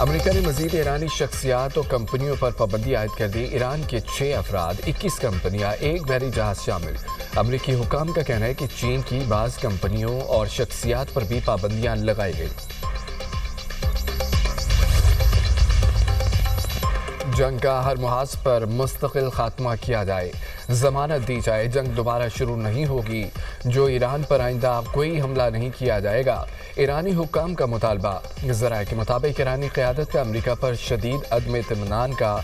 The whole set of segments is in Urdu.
امریکہ نے مزید ایرانی شخصیات اور کمپنیوں پر پابندی عائد کر دی۔ ایران کے 6 افراد، 21 کمپنیاں، ایک بحری جہاز شامل۔ امریکی حکام کا کہنا ہے کہ چین کی بعض کمپنیوں اور شخصیات پر بھی پابندیاں لگائی گئیں۔ جنگ کا ہر محاذ پر مستقل خاتمہ کیا جائے، ضمانت دی جائے جنگ دوبارہ شروع نہیں ہوگی، جو ایران پر آئندہ کوئی حملہ نہیں کیا جائے گا۔ ایرانی حکام کا مطالبہ۔ ذرائع کے مطابق ایرانی قیادت کا امریکہ پر شدید عدم اطمینان کا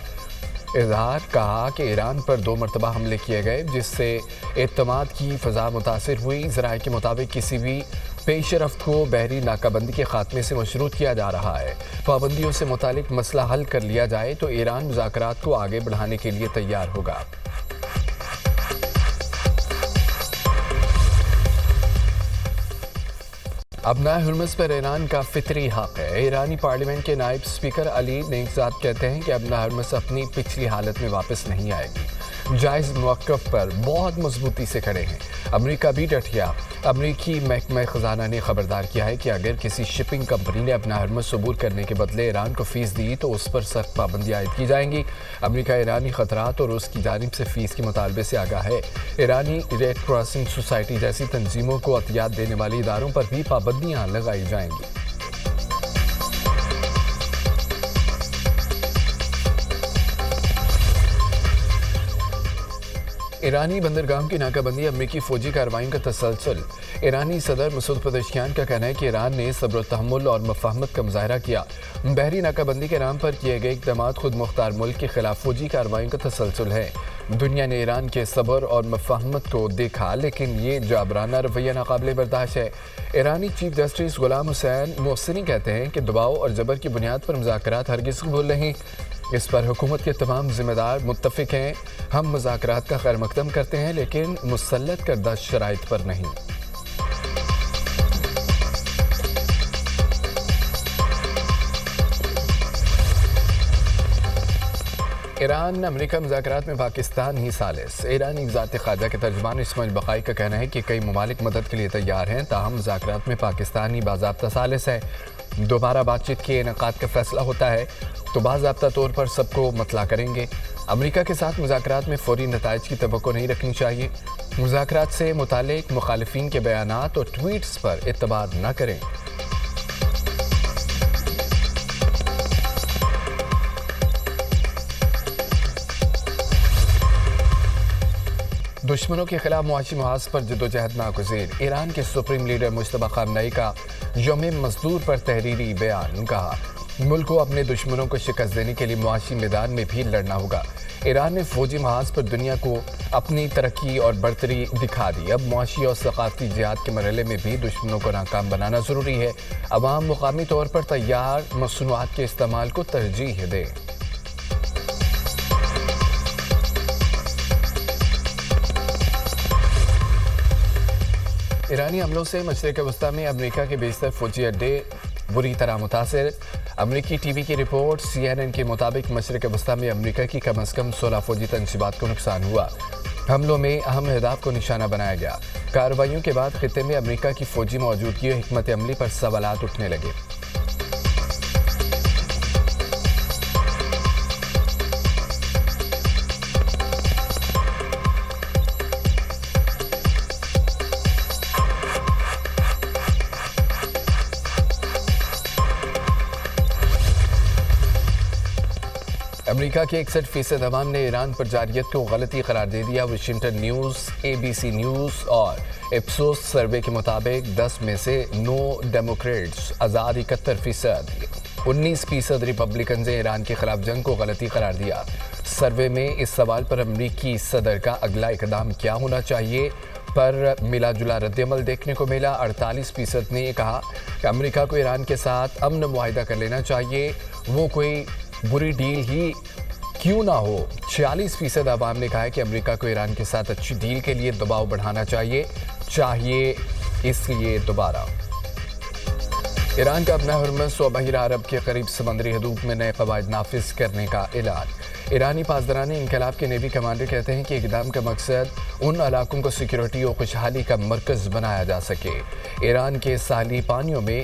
اظہار، کہا کہ ایران پر 2 مرتبہ حملے کیے گئے جس سے اعتماد کی فضا متاثر ہوئی۔ ذرائع کے مطابق کسی بھی پیش رفت کو بحری ناکہ بندی کے خاتمے سے مشروط کیا جا رہا ہے۔ پابندیوں سے متعلق مسئلہ حل کر لیا جائے تو ایران مذاکرات کو آگے بڑھانے کے لیے تیار ہوگا۔ ابنائے ہرمز پر ایران کا فطری حق ہے۔ ایرانی پارلیمنٹ کے نائب اسپیکر علی نیکزاد کہتے ہیں کہ ابنائے ہرمز اپنی پچھلی حالت میں واپس نہیں آئے گی، جائز موقف پر بہت مضبوطی سے کھڑے ہیں۔ امریکہ بھی ڈٹ گیا۔ امریکی محکمہ خزانہ نے خبردار کیا ہے کہ اگر کسی شپنگ کمپنی نے اپنا ہرمز عبور کرنے کے بدلے ایران کو فیس دی تو اس پر سخت پابندی عائد کی جائیں گی۔ امریکہ ایرانی خطرات اور اس کی جانب سے فیس کے مطالبے سے آگاہ ہے۔ ایرانی ریڈ کراسنگ سوسائٹی جیسی تنظیموں کو عطیات دینے والے اداروں پر بھی پابندیاں لگائی جائیں گی۔ ایرانی بندرگاہوں کی ناکہ بندی، امریکی فوجی کارروائیوں کا تسلسل۔ ایرانی صدر مسعود پزشکیان کا کہنا ہے کہ ایران نے صبر و تحمل اور مفاہمت کا مظاہرہ کیا۔ بحری ناکہ بندی کے نام پر کیے گئے اقدامات خود مختار ملک کے خلاف فوجی کارروائیوں کا تسلسل ہے۔ دنیا نے ایران کے صبر اور مفاہمت کو دیکھا، لیکن یہ جابرانہ رویہ ناقابل برداشت ہے۔ ایرانی چیف جسٹس غلام حسین محسنی کہتے ہیں کہ دباؤ اور جبر کی بنیاد پر مذاکرات ہرگز قبول نہیں۔ اس پر حکومت کے تمام ذمہ دار متفق ہیں۔ ہم مذاکرات کا خیر مقدم کرتے ہیں لیکن مسلط کردہ شرائط پر نہیں۔ ایران امریکہ مذاکرات میں پاکستان ہی ثالث۔ ایرانی وزارت خارجہ کے ترجمان اسماعیل بقائی کا کہنا ہے کہ کئی ممالک مدد کے لیے تیار ہیں، تاہم مذاکرات میں پاکستان ہی باضابطہ ثالث ہے۔ دوبارہ بات چیت کے انعقاد کا فیصلہ ہوتا ہے تو باضابطہ طور پر سب کو مطلع کریں گے۔ امریکہ کے ساتھ مذاکرات میں فوری نتائج کی توقع نہیں رکھنی چاہیے۔ مذاکرات سے متعلق مخالفین کے بیانات اور ٹویٹس پر اعتبار نہ کریں۔ دشمنوں کے خلاف معاشی محاذ پر جدوجہد ناگزیر۔ ایران کے سپریم لیڈر مجتبیٰ خامنئی کا یوم مزدور پر تحریری بیان، کہا ملک کو اپنے دشمنوں کو شکست دینے کے لیے معاشی میدان میں بھی لڑنا ہوگا۔ ایران نے فوجی محاذ پر دنیا کو اپنی ترقی اور برتری دکھا دی، اب معاشی اور ثقافتی جہاد کے مرحلے میں بھی دشمنوں کو ناکام بنانا ضروری ہے۔ عوام مقامی طور پر تیار مصنوعات کے استعمال کو ترجیح دے۔ ایرانی حملوں سے مشرق وسطی میں امریکہ کے بیشتر فوجی اڈے بری طرح متاثر۔ امریکی ٹی وی کی رپورٹ CNN کے مطابق مشرق وسطی میں امریکہ کی کم از کم 16 فوجی تنصیبات کو نقصان ہوا۔ حملوں میں اہم اہداف کو نشانہ بنایا گیا۔ کارروائیوں کے بعد خطے میں امریکہ کی فوجی موجودگی اور حکمت عملی پر سوالات اٹھنے لگے۔ امریکہ کے 61% عوام نے ایران پر جارحیت کو غلطی قرار دے دیا۔ واشنگٹن نیوز، ABC نیوز اور اپسوس سروے کے مطابق 10 میں سے 9 ڈیموکریٹس، آزاد 71%، 19% ریپبلکنز نے ایران کے خلاف جنگ کو غلطی قرار دیا۔ سروے میں اس سوال پر امریکی صدر کا اگلا اقدام کیا ہونا چاہیے پر ملا جلا رد عمل دیکھنے کو ملا۔ 48% نے یہ کہا کہ امریکہ کو ایران کے ساتھ امن معاہدہ کر لینا چاہیے، وہ کوئی بری ڈیل ہی کیوں نہ ہو۔ 46% عوام نے کہا ہے کہ امریکہ کو ایران کے ساتھ اچھی ڈیل کے لیے دباؤ بڑھانا چاہیے اس لیے دوبارہ۔ ایران کا اپنا ہرمز و بحیرہ عرب کے قریب سمندری حدود میں نئے قواعد نافذ کرنے کا اعلان۔ ایرانی پاسداران انقلاب کے نیوی کمانڈر کہتے ہیں کہ اقدام کا مقصد ان علاقوں کو سیکیورٹی اور خوشحالی کا مرکز بنایا جا سکے۔ ایران کے ساحلی پانیوں میں